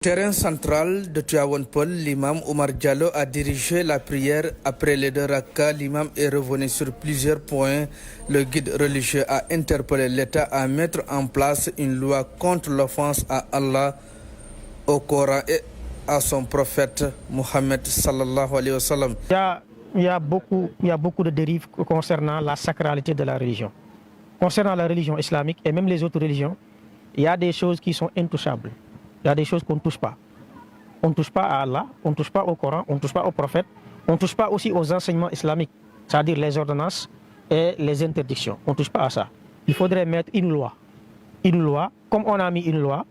Terrain central de Tivaouane-Peulh, l'imam Oumar Diallo a dirigé la prière après les 2 rakas. L'imam est revenu sur plusieurs points. Le guide religieux a interpellé l'État à mettre en place une loi contre l'offense à Allah, au Coran et à son prophète Mohammed sallallahu alayhi wa sallam. Il y a beaucoup de dérives concernant la sacralité de la religion. Concernant la religion islamique et même les autres religions, il y a des choses qui sont intouchables. Il y a des choses qu'on ne touche pas. On ne touche pas à Allah, on ne touche pas au Coran, on ne touche pas au prophète, on ne touche pas aussi aux enseignements islamiques, c'est-à-dire les ordonnances et les interdictions. On ne touche pas à ça. Il faudrait mettre une loi, comme on a mis une loi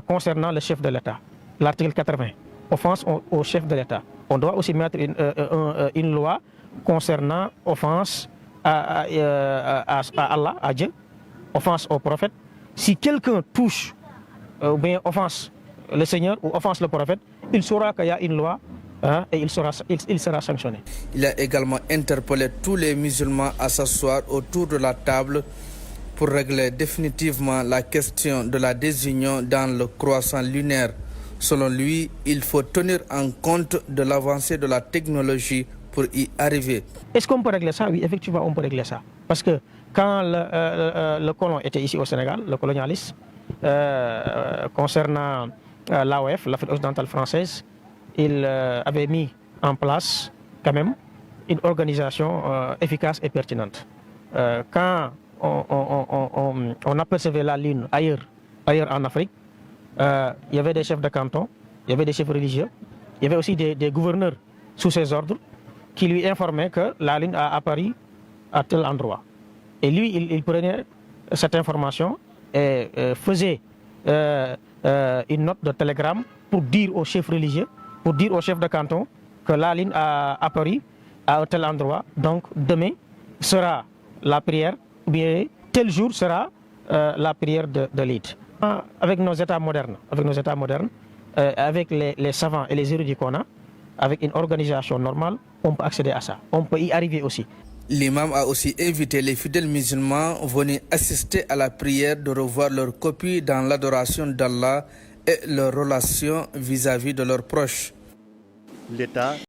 concernant le chef de l'État, l'article 80, offense au chef de l'État. On doit aussi mettre une loi concernant offense à Allah, à Dieu, offense au prophète. Si quelqu'un touche ou bien offense le Seigneur ou offense le prophète, il saura qu'il y a une loi et il sera sanctionné. Il a également interpellé tous les musulmans à s'asseoir autour de la table pour régler définitivement la question de la désunion dans le croissant lunaire. Selon lui, il faut tenir en compte de l'avancée de la technologie pour y arriver. Est-ce qu'on peut régler ça? Oui, effectivement, on peut régler ça. Parce que quand le colon était ici au Sénégal, le colonialisme, concernant l'AOF, l'Afrique occidentale française, il avait mis en place quand même une organisation efficace et pertinente. Quand on apercevait la Lune ailleurs en Afrique, il y avait des chefs de canton, il y avait des chefs religieux, il y avait aussi des gouverneurs sous ses ordres qui lui informaient que la Lune a apparu à tel endroit. Et lui, il prenait cette information et faisait une note de télégramme pour dire aux chefs religieux, pour dire aux chefs de canton que la Lune a apparu à un tel endroit. Donc demain sera la prière, ou bien tel jour sera la prière de l'Eid. Avec nos États modernes, avec les savants et les érudits qu'on a, avec une organisation normale, on peut accéder à ça. On peut y arriver aussi. L'imam a aussi invité les fidèles musulmans venus assister à la prière de revoir leur copie dans l'adoration d'Allah et leur relation vis-à-vis de leurs proches. L'État